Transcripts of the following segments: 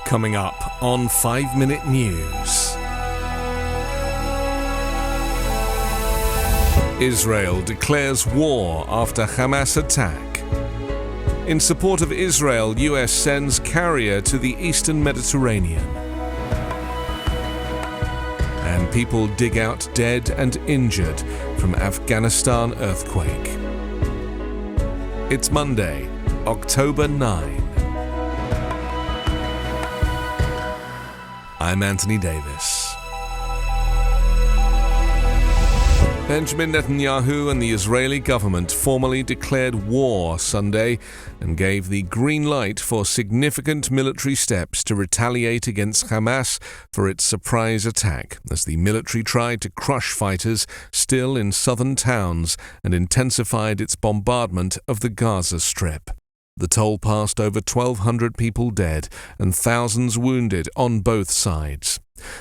Coming up on 5 Minute News. Israel declares war after Hamas attack. In support of Israel, US sends carrier to the eastern Mediterranean. And people dig out dead and injured from Afghanistan earthquake. It's Monday, October 9. I'm Anthony Davis. Benjamin Netanyahu and the Israeli government formally declared war Sunday and gave the green light for significant military steps to retaliate against Hamas for its surprise attack, as the military tried to crush fighters still in southern towns and intensified its bombardment of the Gaza Strip. The toll passed over 1,200 people dead and thousands wounded on both sides.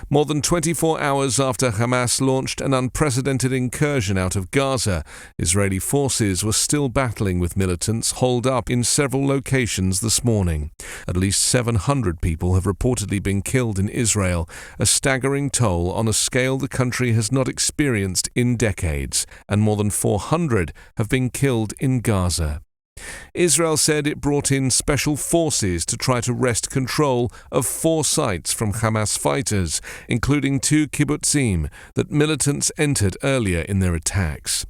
More than 24 hours after Hamas launched an unprecedented incursion out of Gaza, Israeli forces were still battling with militants holed up in several locations this morning. At least 700 people have reportedly been killed in Israel, a staggering toll on a scale the country has not experienced in decades, and more than 400 have been killed in Gaza. Israel said it brought in special forces to try to wrest control of 4 sites from Hamas fighters, including 2 kibbutzim that militants entered earlier in their attacks.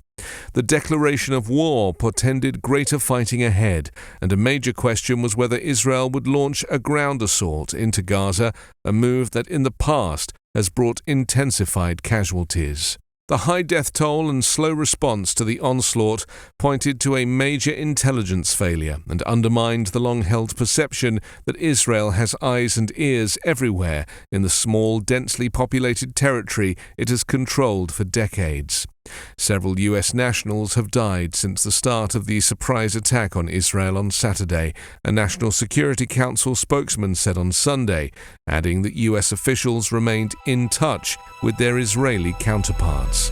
The declaration of war portended greater fighting ahead, and a major question was whether Israel would launch a ground assault into Gaza, a move that in the past has brought intensified casualties. The high death toll and slow response to the onslaught pointed to a major intelligence failure and undermined the long-held perception that Israel has eyes and ears everywhere in the small, densely populated territory it has controlled for decades. Several US nationals have died since the start of the surprise attack on Israel on Saturday, a National Security Council spokesman said on Sunday, adding that US officials remained in touch with their Israeli counterparts.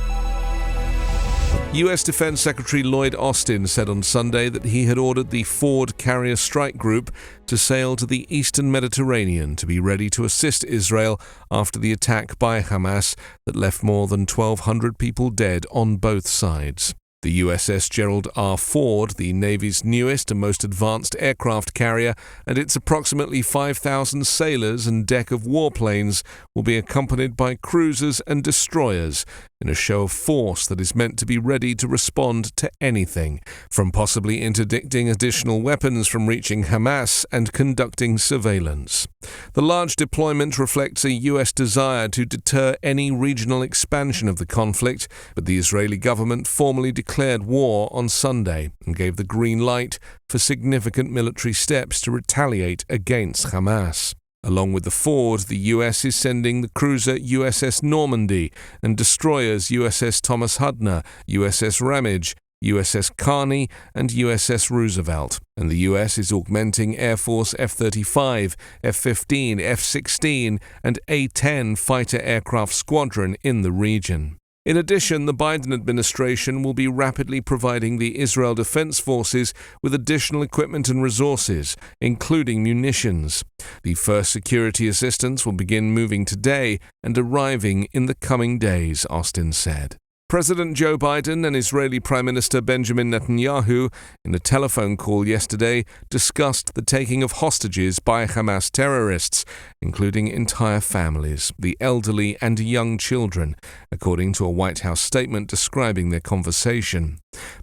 U.S. Defense Secretary Lloyd Austin said on Sunday that he had ordered the Ford Carrier Strike Group to sail to the eastern Mediterranean to be ready to assist Israel after the attack by Hamas that left more than 1,200 people dead on both sides. The USS Gerald R. Ford, the Navy's newest and most advanced aircraft carrier, and its approximately 5,000 sailors and deck of warplanes will be accompanied by cruisers and destroyers in a show of force that is meant to be ready to respond to anything, from possibly interdicting additional weapons from reaching Hamas and conducting surveillance. The large deployment reflects a U.S. desire to deter any regional expansion of the conflict, but the Israeli government formally declared war on Sunday and gave the green light for significant military steps to retaliate against Hamas. Along with the Ford, the U.S. is sending the cruiser USS Normandy and destroyers USS Thomas Hudner, USS Ramage, USS Carney, and USS Roosevelt. And the U.S. is augmenting Air Force F-35, F-15, F-16, and A-10 fighter aircraft squadron in the region. In addition, the Biden administration will be rapidly providing the Israel Defense Forces with additional equipment and resources, including munitions. The first security assistance will begin moving today and arriving in the coming days, Austin said. President Joe Biden and Israeli Prime Minister Benjamin Netanyahu, in a telephone call yesterday, discussed the taking of hostages by Hamas terrorists, including entire families, the elderly and young children, according to a White House statement describing their conversation.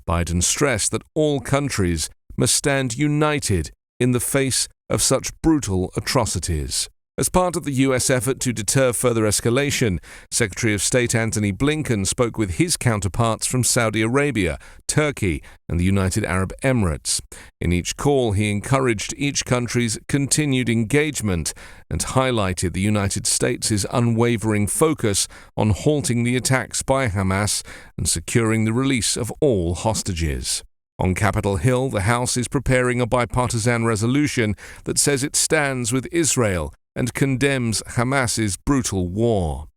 Biden stressed that all countries must stand united in the face of such brutal atrocities. As part of the U.S. effort to deter further escalation, Secretary of State Antony Blinken spoke with his counterparts from Saudi Arabia, Turkey, and the United Arab Emirates. In each call, he encouraged each country's continued engagement and highlighted the United States' unwavering focus on halting the attacks by Hamas and securing the release of all hostages. On Capitol Hill, the House is preparing a bipartisan resolution that says it stands with Israel and condemns Hamas's brutal war.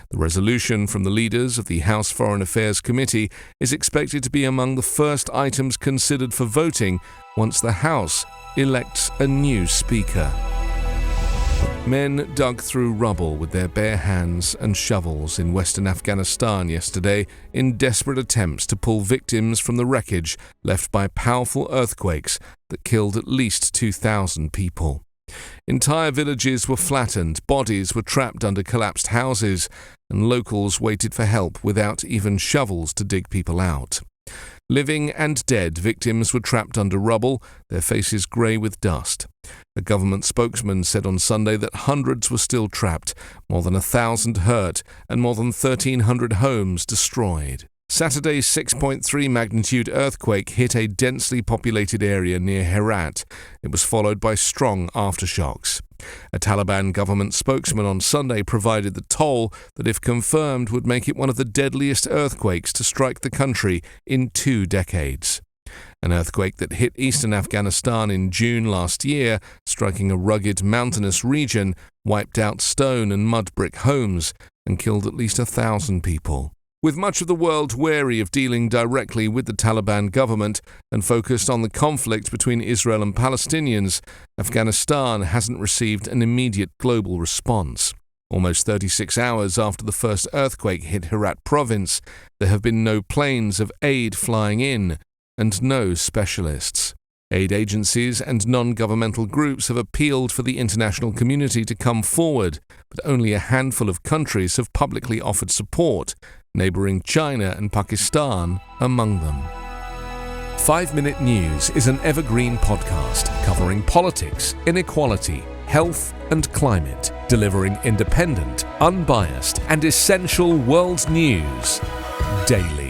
The resolution from the leaders of the House Foreign Affairs Committee is expected to be among the first items considered for voting once the House elects a new Speaker. Men dug through rubble with their bare hands and shovels in western Afghanistan yesterday in desperate attempts to pull victims from the wreckage left by powerful earthquakes that killed at least 2,000 people. Entire villages were flattened, bodies were trapped under collapsed houses, and locals waited for help without even shovels to dig people out. Living and dead victims were trapped under rubble, their faces grey with dust. A government spokesman said on Sunday that hundreds were still trapped, more than 1,000 hurt, and more than 1,300 homes destroyed. Saturday's 6.3 magnitude earthquake hit a densely populated area near Herat. It was followed by strong aftershocks. A Taliban government spokesman on Sunday provided the toll that, if confirmed, would make it one of the deadliest earthquakes to strike the country in 2 decades. An earthquake that hit eastern Afghanistan in June last year, striking a rugged mountainous region, wiped out stone and mud brick homes and killed at least 1,000 people. With much of the world wary of dealing directly with the Taliban government and focused on the conflict between Israel and Palestinians, Afghanistan hasn't received an immediate global response. Almost 36 hours after the first earthquake hit Herat province, there have been no planes of aid flying in and no specialists. Aid agencies and non-governmental groups have appealed for the international community to come forward, but only a handful of countries have publicly offered support, neighbouring China and Pakistan among them. 5 Minute News is an Evergreen podcast covering politics, inequality, health and climate, delivering independent, unbiased and essential world news daily.